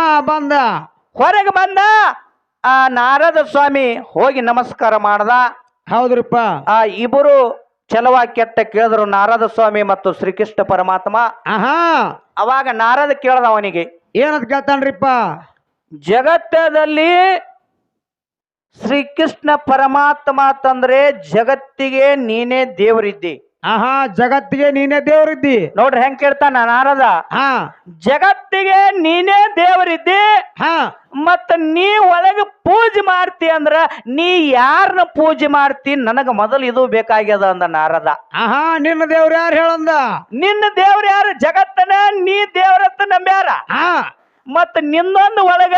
ಹೊರಗೆ ಬಂದ. ಆ ನಾರದ ಸ್ವಾಮಿ ಹೋಗಿ ನಮಸ್ಕಾರ ಮಾಡ್ದ. ಹೌದ್ರಿಪ್ಪ. ಆ ಇಬ್ಬರು ಚಲವ ಕೆಟ್ಟ ಕೇಳಿದ್ರು, ನಾರದ ಸ್ವಾಮಿ ಮತ್ತು ಶ್ರೀಕೃಷ್ಣ ಪರಮಾತ್ಮ. ಆಹಾ ಅವಾಗ ನಾರದ ಕೇಳ್ದ ಅವನಿಗೆ, ಏನಂತ ಕೇಳ್ತಾನ್ರಿಪ್ಪ? ಜಗತ್ತದಲ್ಲಿ ಶ್ರೀಕೃಷ್ಣ ಪರಮಾತ್ಮ ಅಂತಂದ್ರೆ ಜಗತ್ತಿಗೆ ನೀನೇ ದೇವರಿದ್ದಿ. ಆಹಾ ಜಗತ್ತಿಗೆ ನೀನೇ ದೇವರಿದ್ದಿ. ನೋಡ್ರಿ ಹೆಂಗ್ ಕೇಳ್ತಾನ ನಾರದ. ಹಾ ಜಗತ್ತಿಗೆ ನೀನೇ ದೇವರಿದ್ದಿ, ಹಾ ಮತ್ತ ನೀ ಒಳಗೆ ಪೂಜೆ ಮಾಡ್ತಿ ಅಂದ್ರ ನೀ ಯಾರನ್ನ ಪೂಜೆ ಮಾಡ್ತಿ, ನನಗ ಮೊದಲು ಇದು ಬೇಕಾಗ್ಯದ ಅಂದ ನಾರದ. ಆಹಾ ನಿನ್ನ ದೇವ್ರ ಯಾರು ಹೇಳಂದ? ನಿನ್ನ ದೇವ್ರ ಯಾರು? ಜಗತ್ತನ ನೀ ದೇವರತ್ತ ನಂಬ್ಯಾರ. ಹಾ ಮತ್ತ ನಿನ್ನೊಂದು ಒಳಗ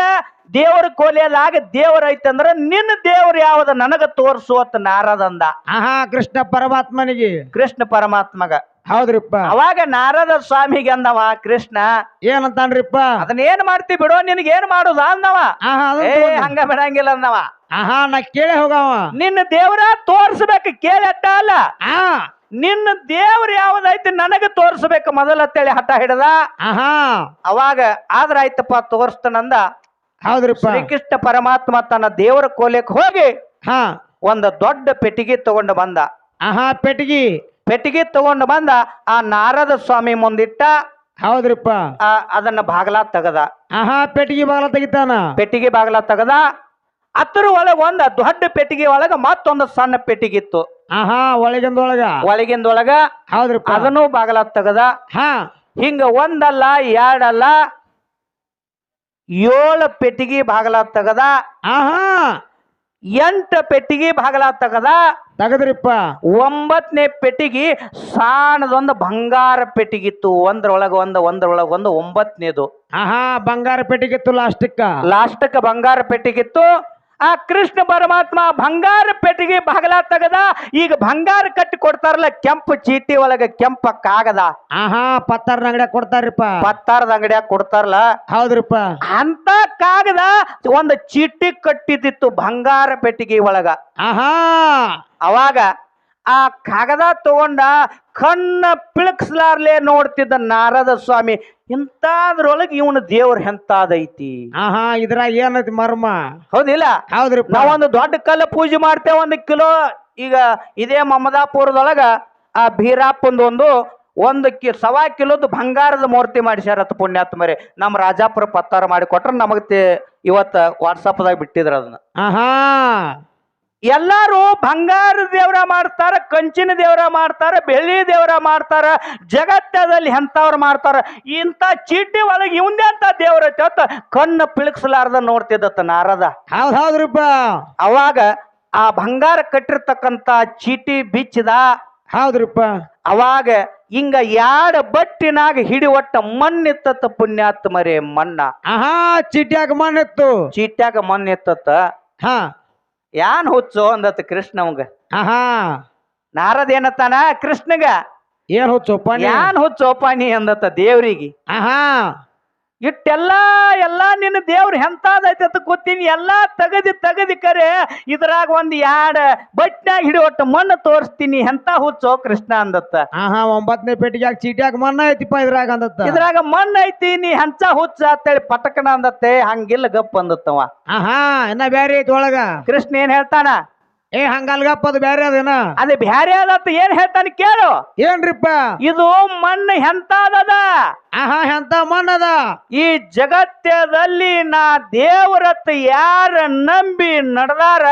ದೇವರ ಕೋಲೆಯದಾಗ ದೇವರ ಐತಂದ್ರ ನಿನ್ನ ದೇವ್ರ ಯಾವ್ದ ನನಗ ತೋರ್ಸುವತ್ ನಾರದ ಅಂದ. ಆಹಾ ಕೃಷ್ಣ ಪರಮಾತ್ಮನಿಗೆ, ಕೃಷ್ಣ ಪರಮಾತ್ಮಗ. ಹೌದ್ರಿಪ್ಪ. ಅವಾಗ ನಾರದ ಸ್ವಾಮಿಗೆ ಅಂದವ ಕೃಷ್ಣ, ಏನಂತಾನ್ರಿಪ್ಪ? ಅದನ್ನ ಏನ್ ಮಾಡ್ತಿ ಬಿಡೋ, ನಿನಗೆ ಏನ್ ಮಾಡುದ ಅಂದವ. ಹಂಗ ಬಿಡಂಗಿಲ್ಲ ಅಂದವ. ಆಹಾ ನಾ ಕೇಳಿ ಹೋಗವ. ನಿನ್ನ ದೇವ್ರ ತೋರ್ಸ್ಬೇಕು, ಕೇಳಟ್ಟ ಅಲ್ಲ. ನಿನ್ನ ದೇವ್ರ ಯಾವ್ದೈತಿ ನನಗ ತೋರ್ಸ್ಬೇಕು ಮೊದಲ ಅಂತೇಳಿ ಹಠ ಹಿಡದ. ಆಹಾ ಅವಾಗ ಆದ್ರ ಆಯ್ತಪ್ಪ ತೋರಿಸ್ತಾನಂದ. ಹೌದ್ರಿಪ್ಪ. ಶ್ರೀಕೃಷ್ಣ ಪರಮಾತ್ಮ ತನ್ನ ದೇವರ ಕೋಲೆಕ್ ಹೋಗಿ ಹಾ ಒಂದು ದೊಡ್ಡ ಪೆಟ್ಟಿಗೆ ತಗೊಂಡು ಬಂದ. ಆಹಾ ಪೆಟ್ಟಿಗೆ ತಗೊಂಡು ಬಂದ. ಆ ನಾರದ ಸ್ವಾಮಿ ಮುಂದಿಟ್ಟ. ಹೌದ್ರಿಪ್ಪ. ಅದನ್ನ ಬಾಗಲ ತೆಗದ. ಆಹಾ ಪೆಟ್ಟಿಗೆ ಬಾಗಲ ತೆಗಿತಾನ. ಪೆಟ್ಟಿಗೆ ಬಾಗಲ ತೆಗದ. ಅದ್ರ ಒಳಗ ಒಂದ ದೊಡ್ಡ ಪೆಟ್ಟಿಗೆ ಒಳಗ ಮತ್ತೊಂದು ಸಣ್ಣ ಪೆಟ್ಟಿಗೆ ಇತ್ತು. ಆಹಾ ಒಳಗಿಂದೊಳಗ. ಹೌದ್ರಿಪ್ಪ. ಅದನ್ನು ಬಾಗಲ ತೆಗದ. ಹಾ ಹಿಂಗ ಒಂದಲ್ಲ ಎರಡಲ್ಲ 7 ಪೆಟ್ಟಿಗೆ ಬಾಗಲ ತೆಗದ. ಆಹಾ 8 ಪೆಟ್ಟಿಗೆ ಬಾಗಲ ತೆಗದ್ರಿಪ್ಪ. 9ನೇ ಪೆಟ್ಟಿಗೆ ಸಾಣದೊಂದು ಬಂಗಾರ ಪೆಟ್ಟಿಗಿತ್ತು. ಒಂದ್ರೊಳಗ ಒಂದು 9ನೇದು. ಆಹಾ ಬಂಗಾರ ಪೆಟ್ಟಿಗಿತ್ತು. ಲಾಸ್ಟಕ್ಕ ಬಂಗಾರ ಪೆಟ್ಟಿಗಿತ್ತು. ಆ ಕೃಷ್ಣ ಪರಮಾತ್ಮ ಬಂಗಾರ ಪೆಟ್ಟಿಗೆ ಬಾಗಲ ತೆಗದ. ಈಗ ಬಂಗಾರ ಕಟ್ಟಿ ಕೊಡ್ತಾರಲ್ಲ ಕೆಂಪು ಚೀಟಿ ಒಳಗ ಕೆಂಪ ಕಾಗದ. ಆಹಾ ಪತ್ತಾರ ಅಂಗಡಿಯಾಗ ಕೊಡ್ತಾರ್ರಿಪ್ಪ. ಪತ್ತಾರದ ಅಂಗಡಿಯಾಗ ಕೊಡ್ತಾರಲ್ಲ ಹೌದ್ರಿಪ್ಪ. ಅಂತ ಕಾಗದ ಒಂದು ಚೀಟಿ ಕಟ್ಟಿದಿತ್ತು ಬಂಗಾರ ಪೆಟ್ಟಿಗೆ ಒಳಗ. ಆಹಾ ಅವಾಗ ಆ ಕಾಗದ ತಗೊಂಡ ಕಣ್ಣ ಪಿಳಕ್ಸ್ಲಾರ್ಲೆ ನೋಡ್ತಿದ್ದ ನಾರದ ಸ್ವಾಮಿ. ಇಂತಾದ್ರೊಳಗೆ ಇವನು ದೇವ್ರ ಎಂತಾದೈತಿ. ಆಹಾ ಇದ್ರಾಗ ಏನೈತಿ ಮರ್ಮ. ಹೌದಿಲ್ಲ? ಹೌದ್ರಿಪ್ಪ. ನಾವೊಂದು ದೊಡ್ಡ ಕಲ್ಲು ಪೂಜೆ ಮಾಡ್ತೇವೆ 1 ಕಿಲೋ. ಈಗ ಇದೇ ಮಮದಾಪುರದೊಳಗ ಆ ಬೀರಾಪಂದು ಒಂದು ಸವಾ ಕಿಲೋದು ಬಂಗಾರದ ಮೂರ್ತಿ ಮಾಡಿಸ್ಯಾರತ್ತ ಪುಣ್ಯಾತ್ಮರೇ. ನಮ್ಮ ರಾಜಾಪುರ ಪತ್ತಾರ ಮಾಡಿ ಕೊಟ್ರ ನಮಗ್ ಇವತ್ತ ವಾಟ್ಸಪ್ದಾಗ ಬಿಟ್ಟಿದ್ರ ಅದನ್ನ. ಆಹಾ ಎಲ್ಲಾರು ಬಂಗಾರ ದೇವರ ಮಾಡ್ತಾರ, ಕಂಚಿನ ದೇವರ ಮಾಡ್ತಾರ, ಬೆಳ್ಳಿ ದೇವರ ಮಾಡ್ತಾರ, ಜಗತ್ತದಲ್ಲಿ ಎಂತವ್ರು ಮಾಡ್ತಾರ. ಇಂಥ ಚೀಟಿ ಒಳಗೆ ಇವಂದೇ ಅಂತ ದೇವ್ರ ಐತೆ ಕಣ್ಣು ಪಿಳಕ್ಸಲಾರ್ದ ನೋಡ್ತಿದ್ದತ್ತ ನಾರದ. ಹೌದ್ರಿಪ್ಪ. ಅವಾಗ ಆ ಬಂಗಾರ ಕಟ್ಟಿರ್ತಕ್ಕಂತ ಚೀಟಿ ಬಿಚ್ಚಿದ. ಹೌದ್ರಿಪ್ಪ. ಅವಾಗ ಹಿಂಗ 2 ಬಟ್ಟಿನಾಗ ಹಿಡಿ ಒಟ್ಟ ಮಣ್ಣಿತ್ತ ಪುಣ್ಯಾತ್ಮರೇ. ಮಣ್ಣ ಆಹಾ ಚೀಟ್ಯಾಗ ಮಣ್ಣಿತ್ತು. ಚೀಟ್ಯಾಗ ಮಣ್ಣಿತ್ತ. ಹಾ ಯಾನ್ ಹುಚ್ಚು ಅಂದತ್ ಕೃಷ್ಣವಂಗ. ಆಹಾ ನಾರದ ಏನತ್ತಾನ ಕೃಷ್ಣಗ, ಏನ್ ಹುಚ್ಚಪ್ಪ ಯಾನ್ ಹುಚ್ಚೋಪ ನೀ ಅಂದತ್ತ ದೇವ್ರಿಗೆ. ಆಹಾ ಎಲ್ಲಾ ನಿನ್ನ ದೇವ್ರ ಎಂತಾದೈತೆ ಅಂತ ಗೊತ್ತೀನಿ. ಎಲ್ಲಾ ತಗದಿ ಕರೆ ಇದ್ರಾಗ 2 ಬಟ್ನ್ಯಾಗ ಹಿಡಿ ಒಟ್ಟು ಮಣ್ಣು ತೋರಿಸ್ತೀನಿ ಎಂತ ಹುಚ್ಚೋ ಕೃಷ್ಣ ಅಂದತ್ತ. ಆಹಾ 9ನೇ ಪೆಟ್ಟಿಗೆ ಚೀಟ್ಯಾಗ ಮಣ್ಣ ಐತಿಪ್ಪ ಇದ್ರಾಗ ಅಂದತ್ತ. ಇದ್ರಾಗ ಮಣ್ಣು ಐತಿ ನೀ ಹಂಚ ಹುಚ್ಚ ಅಂತೇಳಿ ಪಟಕನ ಅಂದತ್ತೆ. ಹಂಗಿಲ್ಲ ಗಪ್ ಅಂದತ್ತವ. ಆಹಾ ಇನ್ನ ಬ್ಯಾರೆ ಐತಿ ಒಳಗ. ಕೃಷ್ಣ ಏನ್ ಹೇಳ್ತಾನ? ಹಂಗಲ್ಗಪ್ಪ ಅದು ಬ್ಯಾರೆ ಅದೇನ. ಅದೇ ಬ್ಯಾರೆ ಅದತ್ತ. ಏನ್ ಹೇಳ್ತಾನ ಕೇಳು. ಏನ್ರಿಪ್ಪ? ಇದು ಮಣ್ಣು ಎಂತಾದದ. ಆಹಾ ಎಂತ ಮಣ್ಣದ. ಈ ಜಗತ್ತದಲ್ಲಿ ನಾ ದೇವರತ್ತ ಯಾರ ನಂಬಿ ನಡೆದಾರ,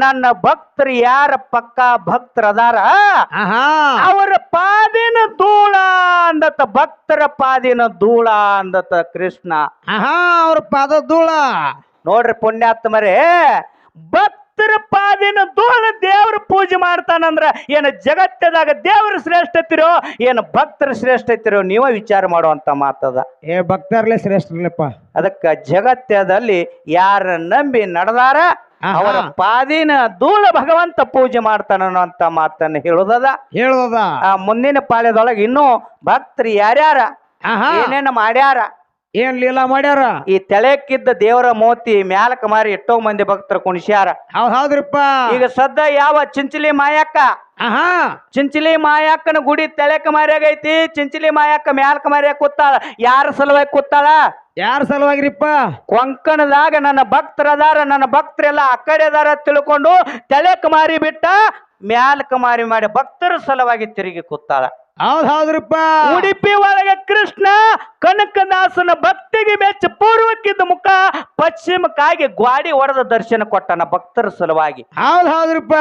ನನ್ನ ಭಕ್ತರು ಯಾರ ಪಕ್ಕ ಭಕ್ತರದಾರ, ಆಹಾ ಅವರ ಪಾದಿನ ಧೂಳ ಅಂದತ್ತ. ಭಕ್ತರ ಪಾದಿನ ಧೂಳ ಅಂದತ್ತ ಕೃಷ್ಣ. ಆಹಾ ಅವ್ರ ಪಾದ ಧೂಳ. ನೋಡ್ರಿ ಪುಣ್ಯಾತ್ಮರೇ, ಭಕ್ತರ ಪಾದಿನ ಧೂಳ ದೇವ್ರ ಪೂಜೆ ಮಾಡ್ತಾನಂದ್ರ ಏನು ಜಗತ್ತದಾಗ ದೇವ್ರ ಶ್ರೇಷ್ಠ ಐತಿರೋ ಏನು ಭಕ್ತರ ಶ್ರೇಷ್ಠ ಐತಿರೋ ನೀವ ವಿಚಾರ ಮಾಡುವಂತ ಮಾತದ. ಭಕ್ತರ್ಲೆ ಶ್ರೇಷ್ಠ. ಅದಕ್ಕ ಜಗತ್ತದಲ್ಲಿ ಯಾರ ನಂಬಿ ನಡೆದಾರ ಅವರ ಪಾದಿನ ಧೂಳ ಭಗವಂತ ಪೂಜೆ ಮಾಡ್ತಾನ ಅಂತ ಮಾತನ್ನ ಹೇಳುದದ. ಆ ಮುಂದಿನ ಪಾಳ್ಯದೊಳಗೆ ಇನ್ನೂ ಭಕ್ತರು ಯಾರ್ಯಾರ ಏನೇನ ಮಾಡ್ಯಾರ, ಏನ್ ಲೀಲಾ ಮಾಡ್ಯಾರ. ಈ ತೆಳಕ್ಕಿದ್ದ ದೇವರ ಮೋತಿ ಮ್ಯಾಲಕ ಮಾರಿ ಎಷ್ಟೋ ಮಂದಿ ಭಕ್ತರು ಕುಣಿಸ್ಯಾರ. ಹೌದ್ರಿಪ್ಪ. ಈಗ ಸದ್ದ ಯಾವ ಚಿಂಚಲಿ ಮಾಯಕ್ಕ, ಚಿಂಚಲಿ ಮಾಯಕ್ಕನ ಗುಡಿ ತೆಳಕ ಮಾರಿಯಾಗೈತಿ. ಚಿಂಚಲಿ ಮಾಯಕ್ಕ ಮ್ಯಾಲಕ ಮಾರಿಯಾಗ ಕೂತಾಳ. ಯಾರ ಸಲುವಾಗಿ ಕೂತಾಳ? ಯಾರ ಸಲುವಾಗಿರಿಪ್ಪ? ಕೊಂಕಣದಾಗ ನನ್ನ ಭಕ್ತರದಾರ, ನನ್ನ ಭಕ್ತರೆಲ್ಲ ಆ ಕಡೆ ಅದಾರ ತಿಳ್ಕೊಂಡು ತೆಳಕ ಮಾರಿ ಬಿಟ್ಟ ಮ್ಯಾಲಕ ಮಾರಿ ಮಾಡಿ ಭಕ್ತರ ಸಲುವಾಗಿ ತಿರುಗಿ ಕೂತಾಳ. ಹೌದ್ರಿಪ್ಪ. ಉಡುಪಿ ಒಳಗೆ ಕೃಷ್ಣ ಕನಕದಾಸನ ಭಕ್ತಿಗೆ ಮೆಚ್ಚ ಪೂರ್ವಕ್ಕಿದ್ದ ಮುಖ ಪಶ್ಚಿಮಕ್ಕಾಗಿ ಗ್ವಾಡಿ ಹೊಡೆದ ದರ್ಶನ ಕೊಟ್ಟನ ಭಕ್ತರ ಸಲುವಾಗಿ. ಹೌದ್ರಿಪ್ಪ.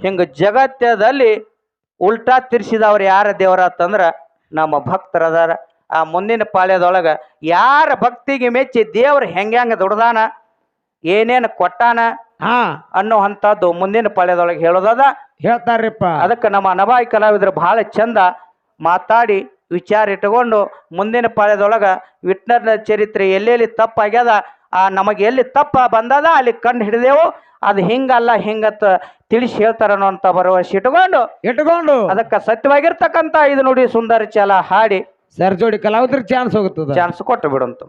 ಹಿಂಗ ಜಗತ್ತದಲ್ಲಿ ಉಲ್ಟಾ ತಿರ್ಸಿದವ್ರು ಯಾರ ದೇವರ ಅಂತಂದ್ರ ನಮ್ಮ ಭಕ್ತರದಾರ. ಆ ಮುಂದಿನ ಪಾಳ್ಯದೊಳಗ ಯಾರ ಭಕ್ತಿಗೆ ಮೆಚ್ಚಿ ದೇವ್ರ ಹೆಂಗ ದುಡ್ದಾನ, ಏನೇನು ಕೊಟ್ಟಾನ ಅನ್ನೋ ಅಂತದ್ದು ಮುಂದಿನ ಪಾಳ್ಯದೊಳಗೆ ಹೇಳೋದದ. ಹೇಳ್ತಾರ್ರಿಪ್ಪ. ಅದಕ್ಕೆ ನಮ್ಮ ಅನಬಾಯಿ ಕಲಾವಿದರು ಬಹಳ ಚಂದ ಮಾತಾಡಿ ವಿಚಾರ ಇಟ್ಟುಕೊಂಡು ಮುಂದಿನ ಪಾಳ್ಯದೊಳಗ ವಿಠ್ಠಲನ ಚರಿತ್ರೆ ಎಲ್ಲೆಲ್ಲಿ ತಪ್ಪಾಗ್ಯದ, ನಮಗೆ ಎಲ್ಲಿ ತಪ್ಪ ಬಂದದ ಅಲ್ಲಿ ಕಂಡು ಹಿಡಿದೆವು. ಅದು ಹಿಂಗಲ್ಲ ಹಿಂಗತ್ತ ತಿಳಿಸಿ ಹೇಳ್ತಾರನೋ ಅಂತ ಭರವಸೆ ಇಟ್ಕೊಂಡು ಅದಕ್ಕೆ ಸತ್ಯವಾಗಿರ್ತಕ್ಕಂಥ 5 ನುಡಿ ಸುಂದರ ಚಾಲ ಹಾಡಿ ಸರ್ ಜೋಡಿ ಕಲಾವಿದ್ರ ಚಾನ್ಸ್ ಹೋಗುತ್ತದೆ. ಚಾನ್ಸ್ ಕೊಟ್ಟು ಬಿಡುವಂತ.